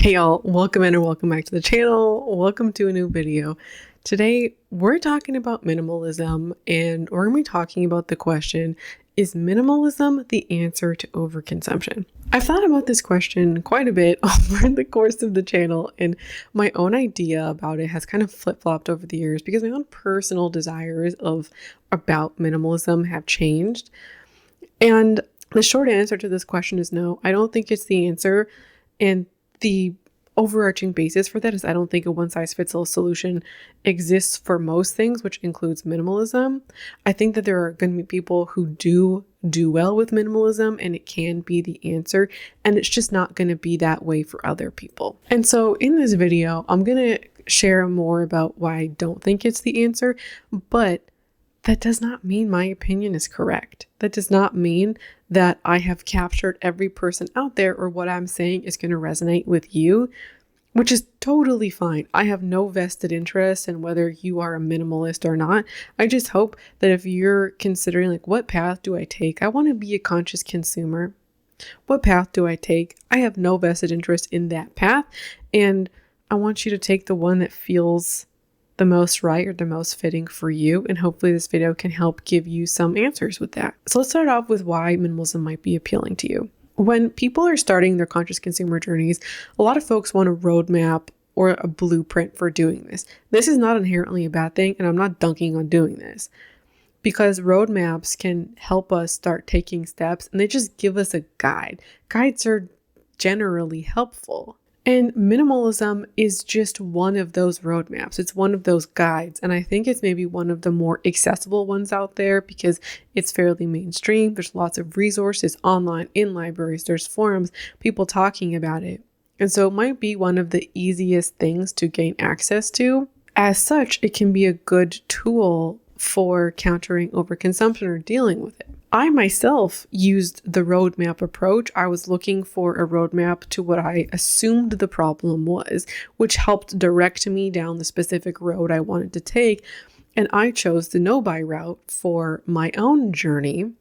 Hey y'all, welcome in or welcome back to the channel. Welcome to a new video. Today, we're talking about minimalism and we're going to be talking about the question, is minimalism the answer to overconsumption? I've thought about this question quite a bit over the course of the channel, and my own idea about it has kind of flip-flopped over the years because my own personal desires about minimalism have changed. And the short answer to this question is no, I don't think it's the answer. And the overarching basis for that is I don't think a one-size-fits-all solution exists for most things, which includes minimalism. I think that there are going to be people who do well with minimalism and it can be the answer, and it's just not going to be that way for other people. And so in this video, I'm going to share more about why I don't think it's the answer, but that does not mean my opinion is correct. That does not mean that I have captured every person out there or what I'm saying is going to resonate with you, which is totally fine. I have no vested interest in whether you are a minimalist or not. I just hope that if you're considering like, what path do I take? I want to be a conscious consumer. What path do I take? I have no vested interest in that path. And I want you to take the one that feels the most right or the most fitting for you. And hopefully this video can help give you some answers with that. So let's start off with why minimalism might be appealing to you. When people are starting their conscious consumer journeys, a lot of folks want a roadmap or a blueprint for doing this. This is not inherently a bad thing, and I'm not dunking on doing this, because roadmaps can help us start taking steps and they just give us a guide. Guides are generally helpful. And minimalism is just one of those roadmaps. It's one of those guides. And I think it's maybe one of the more accessible ones out there because it's fairly mainstream. There's lots of resources online, in libraries, there's forums, people talking about it. And so it might be one of the easiest things to gain access to. As such, it can be a good tool for countering overconsumption or dealing with it. I myself used the roadmap approach. I was looking for a roadmap to what I assumed the problem was, which helped direct me down the specific road I wanted to take. And I chose the no-buy route for my own journey,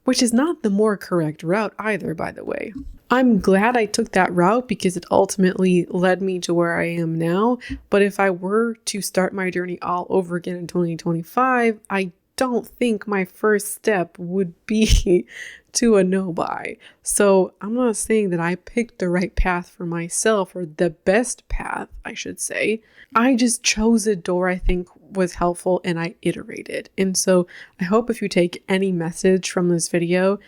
which is not the more correct route either, by the way. I'm glad I took that route because it ultimately led me to where I am now. But if I were to start my journey all over again in 2025, I don't think my first step would be to a no-buy. So I'm not saying that I picked the right path for myself or the best path, I should say. I just chose a door I think was helpful and I iterated. And so I hope if you take any message from this video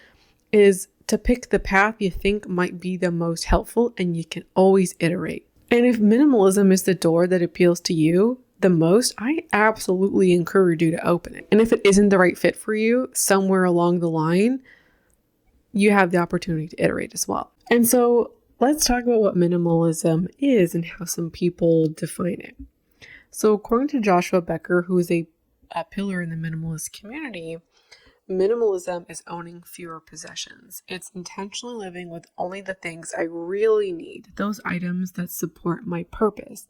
is to pick the path you think might be the most helpful, and you can always iterate. And if minimalism is the door that appeals to you the most, I absolutely encourage you to open it. And if it isn't the right fit for you, somewhere along the line, you have the opportunity to iterate as well. And so let's talk about what minimalism is and how some people define it. So according to Joshua Becker, who is a pillar in the minimalist community, minimalism is owning fewer possessions. It's intentionally living with only the things I really need, those items that support my purpose.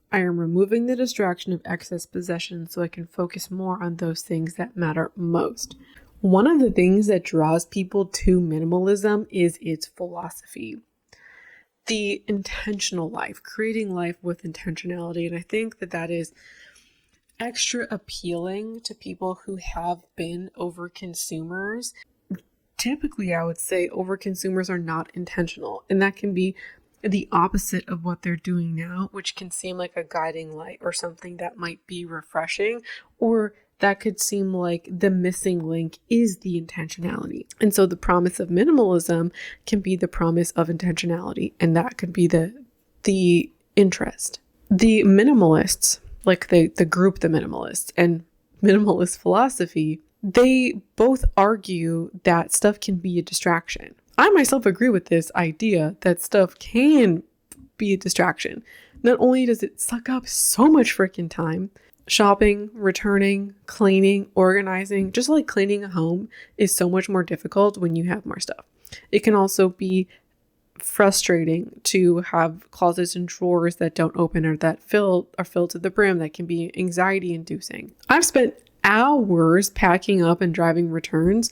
I am removing the distraction of excess possessions so I can focus more on those things that matter most. One of the things that draws people to minimalism is its philosophy. The intentional life, creating life with intentionality. And I think that is extra appealing to people who have been overconsumers. Typically, I would say overconsumers are not intentional, and that can be the opposite of what they're doing now, which can seem like a guiding light or something that might be refreshing, or that could seem like the missing link is the intentionality. And so the promise of minimalism can be the promise of intentionality, and that could be the interest. The minimalists, like the group, the minimalists, and minimalist philosophy, they both argue that stuff can be a distraction. I myself agree with this idea that stuff can be a distraction. Not only does it suck up so much freaking time, shopping, returning, cleaning, organizing, just like cleaning a home is so much more difficult when you have more stuff. It can also be frustrating to have closets and drawers that don't open or that are filled to the brim. That can be anxiety inducing. I've spent hours packing up and driving returns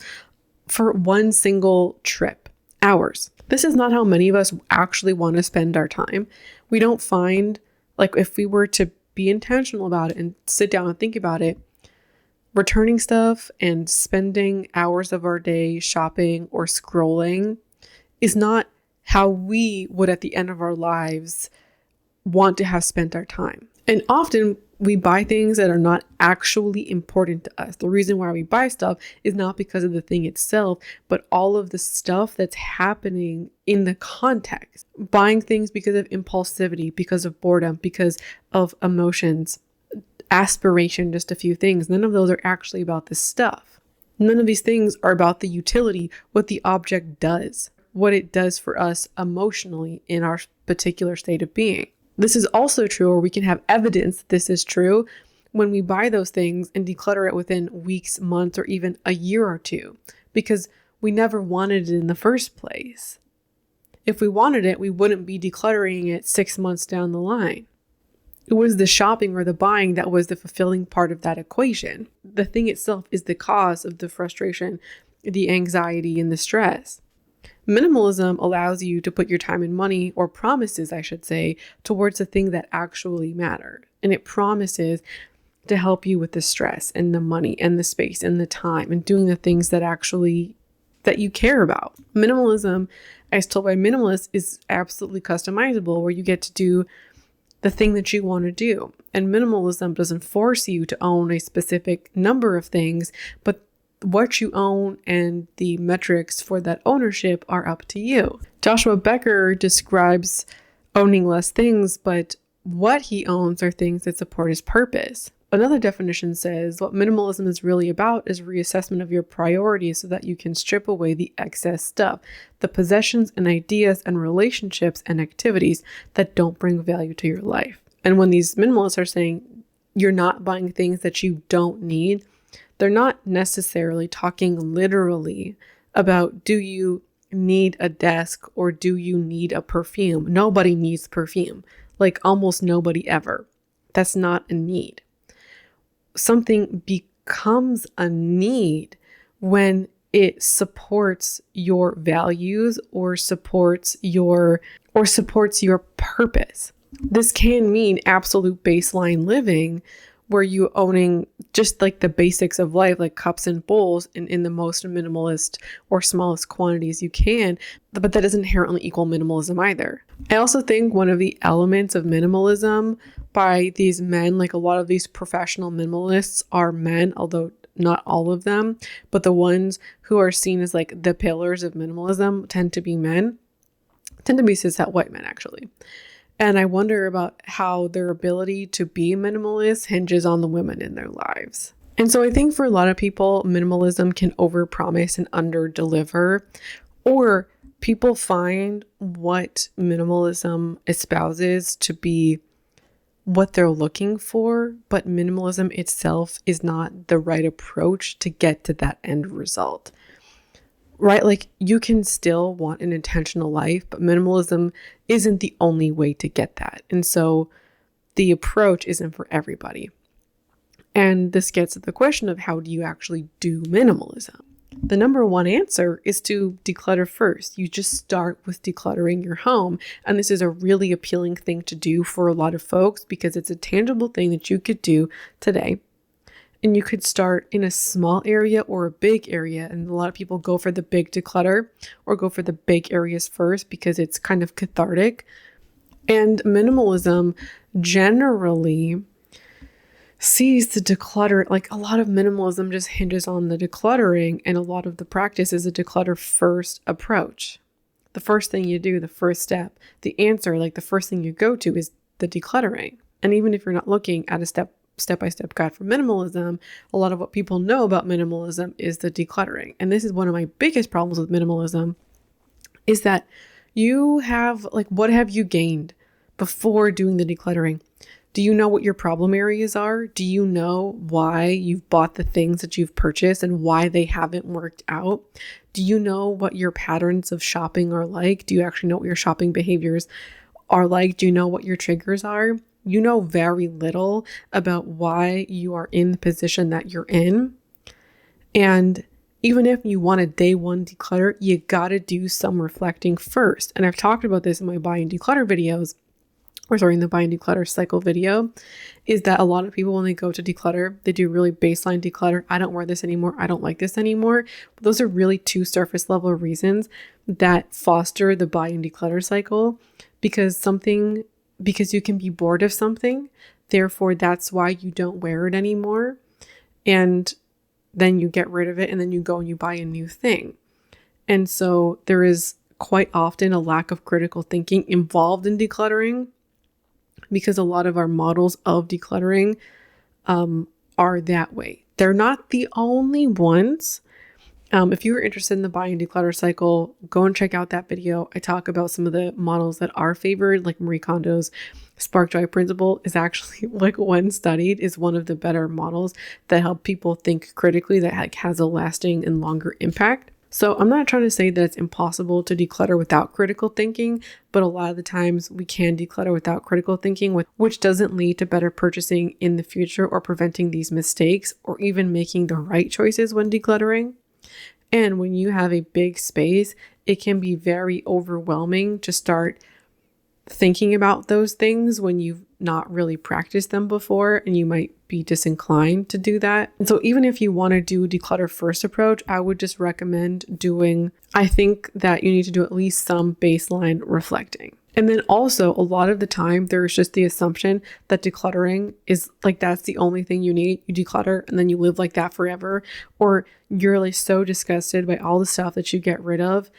for one single trip. hours. This is not how many of us actually want to spend our time. We don't find, like, if we were to be intentional about it and sit down and think about it, returning stuff and spending hours of our day shopping or scrolling is not how we would at the end of our lives want to have spent our time. And often we buy things that are not actually important to us. The reason why we buy stuff is not because of the thing itself, but all of the stuff that's happening in the context. Buying things because of impulsivity, because of boredom, because of emotions, aspiration, just a few things. None of those are actually about the stuff. None of these things are about the utility, what the object does, what it does for us emotionally in our particular state of being. This is also true, or we can have evidence that this is true when we buy those things and declutter it within weeks, months, or even a year or two, because we never wanted it in the first place. If we wanted it, we wouldn't be decluttering it 6 months down the line. It was the shopping or the buying that was the fulfilling part of that equation. The thing itself is the cause of the frustration, the anxiety, and the stress. Minimalism allows you to put your time and money, or promises, I should say, towards the thing that actually mattered. And it promises to help you with the stress and the money and the space and the time and doing the things that you care about. Minimalism, as told by minimalists, is absolutely customizable, where you get to do the thing that you want to do. And minimalism doesn't force you to own a specific number of things, but what you own and the metrics for that ownership are up to you. Joshua Becker describes owning less things, but what he owns are things that support his purpose. Another definition says what minimalism is really about is reassessment of your priorities so that you can strip away the excess stuff, the possessions and ideas and relationships and activities that don't bring value to your life. And when these minimalists are saying you're not buying things that you don't need, they're not necessarily talking literally about, do you need a desk or do you need a perfume? Nobody needs perfume, like almost nobody ever. That's not a need. Something becomes a need when it supports your values or supports your purpose. This can mean absolute baseline living, where you owning just like the basics of life, like cups and bowls in the most minimalist or smallest quantities you can, but that doesn't inherently equal minimalism either. I also think one of the elements of minimalism by these men, like a lot of these professional minimalists are men, although not all of them, but the ones who are seen as like the pillars of minimalism tend to be cishet white men actually. And I wonder about how their ability to be minimalist hinges on the women in their lives. And so I think for a lot of people, minimalism can overpromise and underdeliver, or people find what minimalism espouses to be what they're looking for, but minimalism itself is not the right approach to get to that end result. Right? Like, you can still want an intentional life, but minimalism isn't the only way to get that. And so the approach isn't for everybody. And this gets at the question of, how do you actually do minimalism? The number one answer is to declutter first. You just start with decluttering your home. And this is a really appealing thing to do for a lot of folks because it's a tangible thing that you could do today. And you could start in a small area or a big area. And a lot of people go for the big declutter or go for the big areas first because it's kind of cathartic. And minimalism generally sees the declutter, like a lot of minimalism just hinges on the decluttering, and a lot of the practice is a declutter first approach. The first thing you do, the first step, the answer, like the first thing you go to is the decluttering. And even if you're not looking at a step-by-step guide for minimalism, a lot of what people know about minimalism is the decluttering. And this is one of my biggest problems with minimalism, is that you have, like, what have you gained before doing the decluttering? Do you know what your problem areas are? Do you know why you've bought the things that you've purchased and why they haven't worked out? Do you know what your patterns of shopping are like? Do you actually know what your shopping behaviors are like? Do you know what your triggers are? You know very little about why you are in the position that you're in. And even if you want a day one declutter, you gotta do some reflecting first. And I've talked about this in my buy and declutter videos, in the buy and declutter cycle video, is that a lot of people, when they go to declutter, they do really baseline declutter. I don't wear this anymore. I don't like this anymore. But those are really two surface level reasons that foster the buy and declutter cycle, because you can be bored of something. Therefore, that's why you don't wear it anymore. And then you get rid of it and then you go and you buy a new thing. And so there is quite often a lack of critical thinking involved in decluttering, because a lot of our models of decluttering are that way. They're not the only ones. If you're interested in the buy and declutter cycle, go and check out that video. I talk about some of the models that are favored, like Marie Kondo's Spark Joy principle is actually, like, when studied, is one of the better models that help people think critically, that has a lasting and longer impact. So I'm not trying to say that it's impossible to declutter without critical thinking, but a lot of the times we can declutter without critical thinking, which doesn't lead to better purchasing in the future or preventing these mistakes or even making the right choices when decluttering. And when you have a big space, it can be very overwhelming to start thinking about those things when you've not really practiced them before, and you might be disinclined to do that. And so even if you want to do declutter first approach, I would just recommend I think that you need to do at least some baseline reflecting. And then also, a lot of the time, there's just the assumption that decluttering is like, that's the only thing you need. You declutter and then you live like that forever. Or you're like so disgusted by all the stuff that you get rid of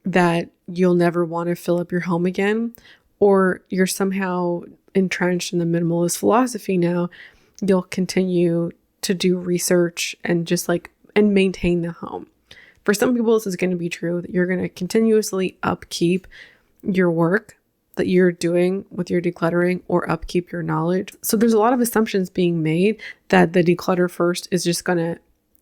that you'll never want to fill up your home again. Or you're somehow entrenched in the minimalist philosophy now. You'll continue to do research and and maintain the home. For some people, this is going to be true, that you're going to continuously upkeep your work that you're doing with your decluttering, or upkeep your knowledge. So there's a lot of assumptions being made that the declutter first is just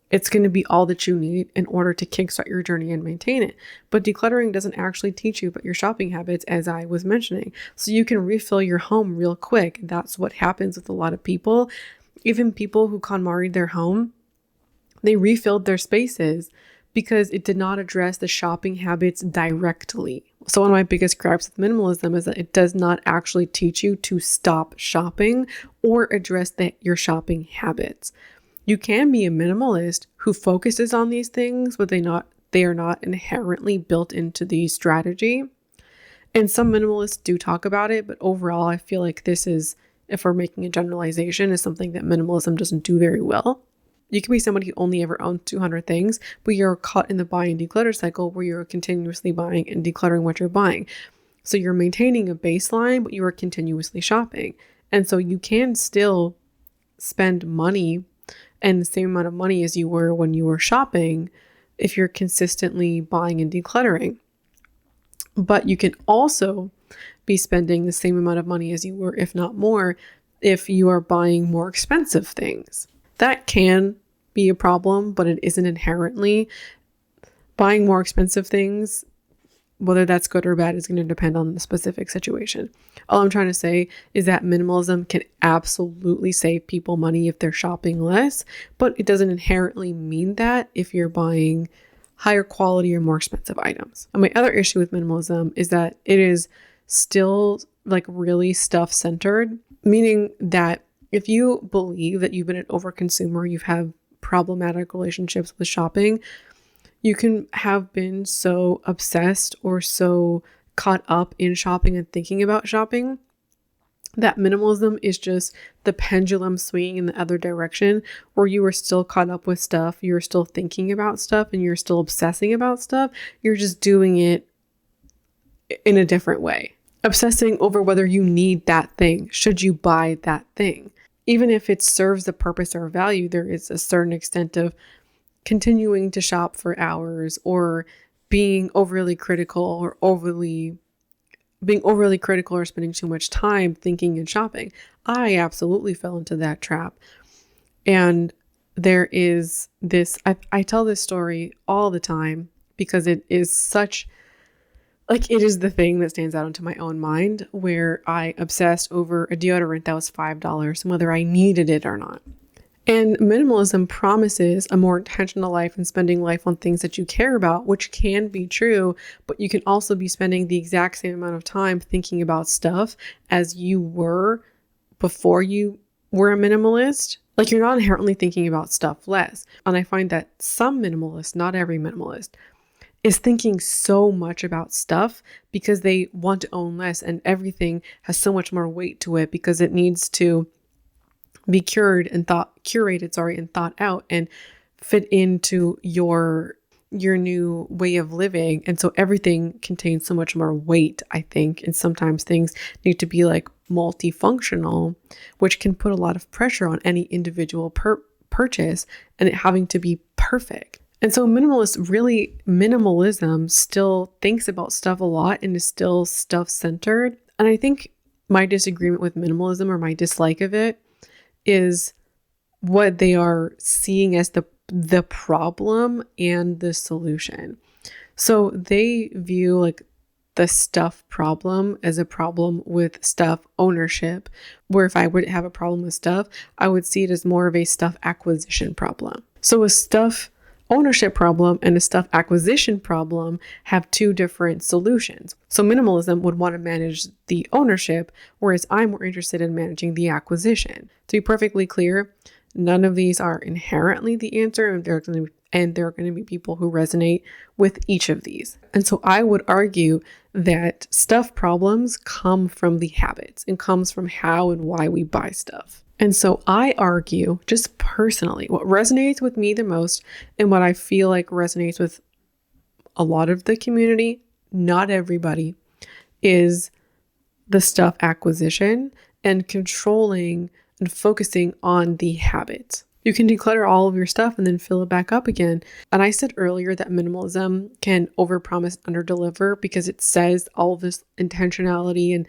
it's going to be all that you need in order to kickstart your journey and maintain it. But decluttering doesn't actually teach you about your shopping habits, as I was mentioning. So you can refill your home real quick. That's what happens with a lot of people. Even people who KonMari'd their home, they refilled their spaces because it did not address the shopping habits directly. So one of my biggest gripes with minimalism is that it does not actually teach you to stop shopping or address your shopping habits. You can be a minimalist who focuses on these things, but they are not inherently built into the strategy. And some minimalists do talk about it, but overall, I feel like this is, if we're making a generalization, is something that minimalism doesn't do very well. You can be somebody who only ever owns 200 things, but you're caught in the buy and declutter cycle where you're continuously buying and decluttering what you're buying. So you're maintaining a baseline, but you are continuously shopping. And so you can still spend money, and the same amount of money as you were when you were shopping, if you're consistently buying and decluttering. But you can also be spending the same amount of money as you were, if not more, if you are buying more expensive things. That can be a problem, but it isn't inherently. Buying more expensive things, whether that's good or bad, is going to depend on the specific situation. All I'm trying to say is that minimalism can absolutely save people money if they're shopping less, but it doesn't inherently mean that if you're buying higher quality or more expensive items. And my other issue with minimalism is that it is still like really stuff centered, meaning that if you believe that you've been an overconsumer, you've had problematic relationships with shopping, you can have been so obsessed or so caught up in shopping and thinking about shopping that minimalism is just the pendulum swinging in the other direction, where you are still caught up with stuff, you're still thinking about stuff, and you're still obsessing about stuff. You're just doing it in a different way. Obsessing over whether you need that thing. Should you buy that thing? Even if it serves a purpose or value, there is a certain extent of continuing to shop for hours, or being overly critical or spending too much time thinking and shopping. I absolutely fell into that trap. And there is this, I tell this story all the time because it is such, like, it is the thing that stands out into my own mind, where I obsessed over a deodorant that was $5 and whether I needed it or not. And minimalism promises a more intentional life and spending life on things that you care about, which can be true, but you can also be spending the exact same amount of time thinking about stuff as you were before you were a minimalist. Like, you're not inherently thinking about stuff less. And I find that some minimalists, not every minimalist, is thinking so much about stuff because they want to own less, and everything has so much more weight to it because it needs to be curated and thought out and fit into your new way of living. And so everything contains so much more weight, I think. And sometimes things need to be like multifunctional, which can put a lot of pressure on any individual purchase and it having to be perfect. And so minimalism still thinks about stuff a lot and is still stuff centered. And I think my disagreement with minimalism, or my dislike of it, is what they are seeing as the problem and the solution. So they view like the stuff problem as a problem with stuff ownership, where if I would have a problem with stuff, I would see it as more of a stuff acquisition problem. So a stuff ownership problem and a stuff acquisition problem have two different solutions. So minimalism would want to manage the ownership, whereas I'm more interested in managing the acquisition. To be perfectly clear, none of these are inherently the answer, and there are going to be people who resonate with each of these. And so I would argue that stuff problems come from the habits and comes from how and why we buy stuff. And so I argue, just personally, what resonates with me the most and what I feel like resonates with a lot of the community, not everybody, is the stuff acquisition and controlling and focusing on the habits. You can declutter all of your stuff and then fill it back up again. And I said earlier that minimalism can overpromise, underdeliver, because it says all of this intentionality and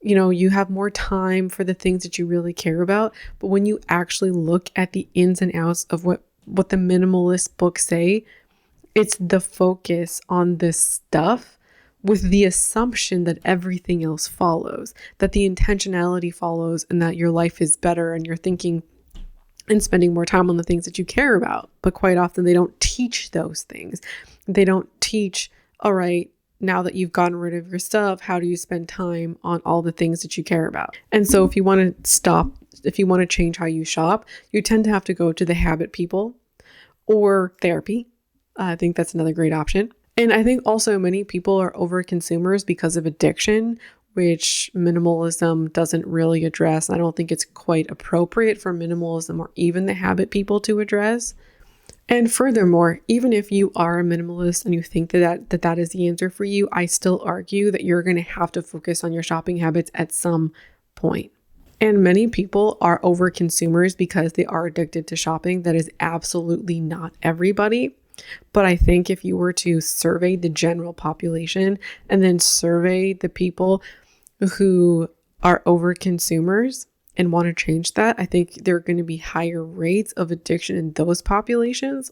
you have more time for the things that you really care about. But when you actually look at the ins and outs of what the minimalist books say, it's the focus on this stuff with the assumption that everything else follows, that the intentionality follows, and that your life is better and you're thinking and spending more time on the things that you care about. But quite often they don't teach those things. They don't teach, all right, now that you've gotten rid of your stuff, how do you spend time on all the things that you care about? And so if you want to change how you shop, you tend to have to go to the habit people or therapy. I think that's another great option. And I think also many people are over consumers because of addiction, which minimalism doesn't really address. I don't think it's quite appropriate for minimalism or even the habit people to address. And furthermore, even if you are a minimalist and you think that is the answer for you, I still argue that you're going to have to focus on your shopping habits at some point. And many people are over consumers because they are addicted to shopping. That is absolutely not everybody. But I think if you were to survey the general population and then survey the people who are over consumers and want to change that, I think there are going to be higher rates of addiction in those populations,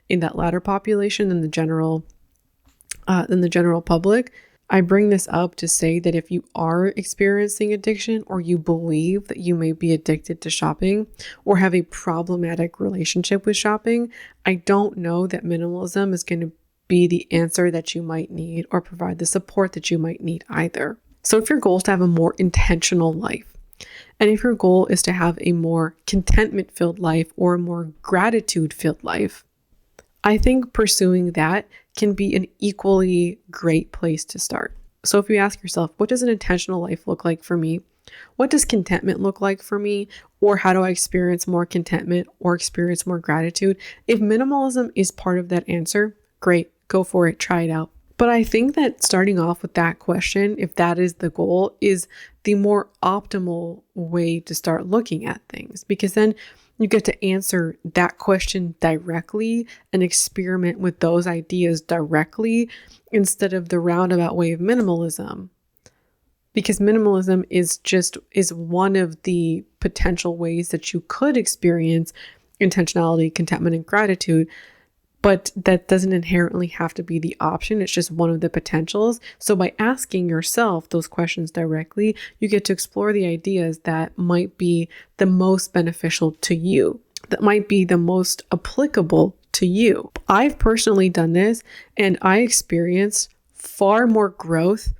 in that latter population than the general public. I bring this up to say that if you are experiencing addiction, or you believe that you may be addicted to shopping or have a problematic relationship with shopping, I don't know that minimalism is going to be the answer that you might need or provide the support that you might need either. So if your goal is to have a more intentional life, and if your goal is to have a more contentment-filled life or a more gratitude-filled life, I think pursuing that can be an equally great place to start. So if you ask yourself, what does an intentional life look like for me? What does contentment look like for me? Or how do I experience more contentment or experience more gratitude? If minimalism is part of that answer, great, go for it, try it out. But I think that starting off with that question, if that is the goal, is the more optimal way to start looking at things, because then you get to answer that question directly and experiment with those ideas directly instead of the roundabout way of minimalism. Because minimalism is one of the potential ways that you could experience intentionality, contentment, and gratitude. But that doesn't inherently have to be the option. It's just one of the potentials. So by asking yourself those questions directly, you get to explore the ideas that might be the most beneficial to you, that might be the most applicable to you. I've personally done this, and I experienced far more growth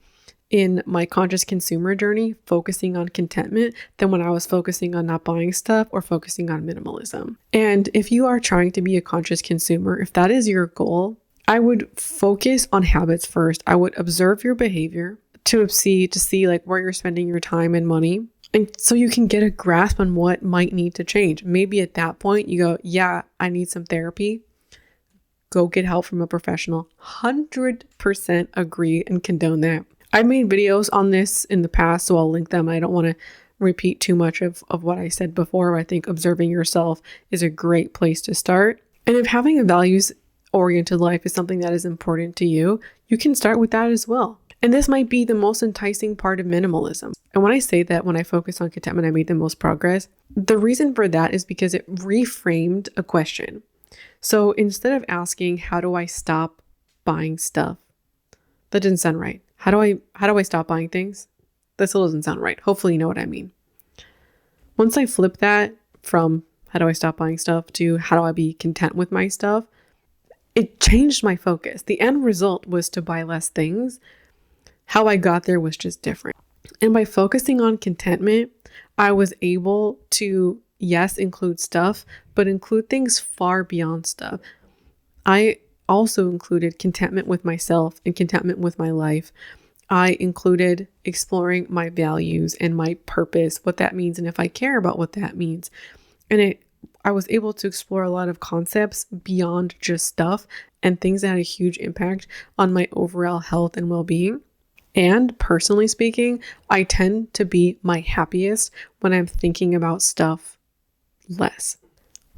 in my conscious consumer journey focusing on contentment than when I was focusing on not buying stuff or focusing on minimalism. And if you are trying to be a conscious consumer, if that is your goal, I would focus on habits first. I would observe your behavior to see like where you're spending your time and money. And so you can get a grasp on what might need to change. Maybe at that point you go, yeah, I need some therapy. Go get help from a professional. 100% agree and condone that. I've made videos on this in the past, so I'll link them. I don't want to repeat too much of what I said before. I think observing yourself is a great place to start. And if having a values-oriented life is something that is important to you, you can start with that as well. And this might be the most enticing part of minimalism. And when I say that, when I focus on contentment, I made the most progress. The reason for that is because it reframed a question. So instead of asking, how do I stop buying stuff? That didn't sound right. How do I stop buying things? That still doesn't sound right. Hopefully you know what I mean. Once I flip that from how do I stop buying stuff to how do I be content with my stuff, it changed my focus. The end result was to buy less things. How I got there was just different. And by focusing on contentment, I was able to, yes, include stuff, but include things far beyond stuff. I also included contentment with myself and contentment with my life. I included exploring my values and my purpose, what that means, and if I care about what that means. And I was able to explore a lot of concepts beyond just stuff and things that had a huge impact on my overall health and well-being. And personally speaking, I tend to be my happiest when I'm thinking about stuff less,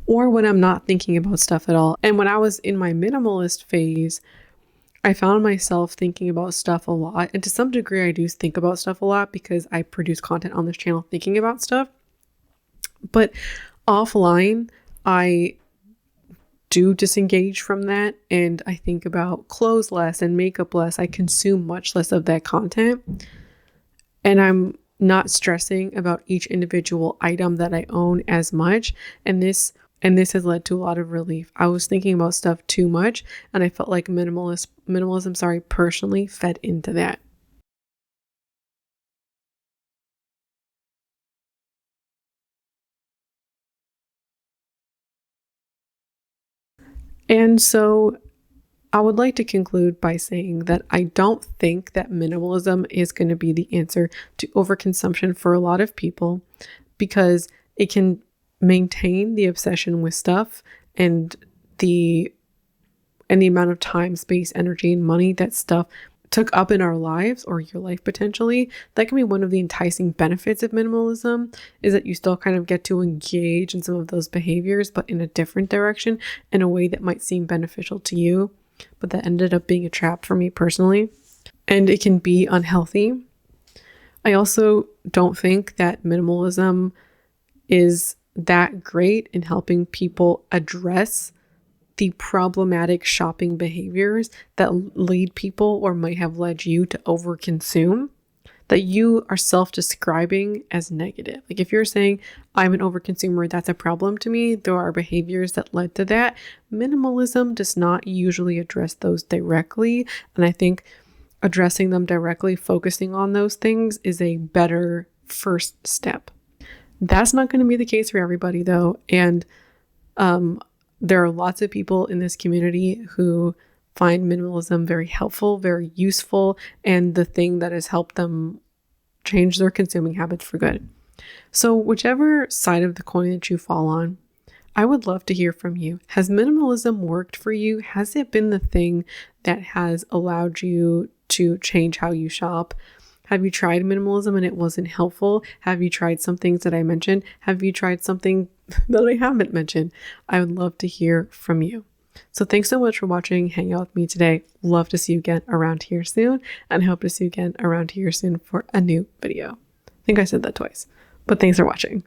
or when I'm not thinking about stuff at all. And when I was in my minimalist phase, I found myself thinking about stuff a lot. And to some degree, I do think about stuff a lot because I produce content on this channel thinking about stuff. But offline, I do disengage from that, and I think about clothes less and makeup less. I consume much less of that content, and I'm not stressing about each individual item that I own as much. And this has led to a lot of relief. I was thinking about stuff too much, and I felt like minimalism, personally fed into that. And so I would like to conclude by saying that I don't think that minimalism is going to be the answer to overconsumption for a lot of people, because it can maintain the obsession with stuff and the amount of time, space, energy, and money that stuff took up in our lives, or your life potentially. That can be one of the enticing benefits of minimalism, is that you still kind of get to engage in some of those behaviors, but in a different direction, in a way that might seem beneficial to you, but that ended up being a trap for me personally. And it can be unhealthy. I also don't think that minimalism is that great in helping people address the problematic shopping behaviors that lead people, or might have led you, to overconsume, that you are self-describing as negative. Like if you're saying, I'm an overconsumer, that's a problem to me, there are behaviors that led to that. Minimalism does not usually address those directly. And I think addressing them directly, focusing on those things, is a better first step. That's not going to be the case for everybody though. And there are lots of people in this community who find minimalism very helpful, very useful, and the thing that has helped them change their consuming habits for good. So whichever side of the coin that you fall on, I would love to hear from you. Has minimalism worked for you? Has it been the thing that has allowed you to change how you shop? Have you tried minimalism and it wasn't helpful? Have you tried some things that I mentioned? Have you tried something that I haven't mentioned? I would love to hear from you. So thanks so much for watching, hanging out with me today. Love to see you again around here soon, and hope to see you again around here soon for a new video. I think I said that twice, but thanks for watching.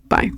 Bye.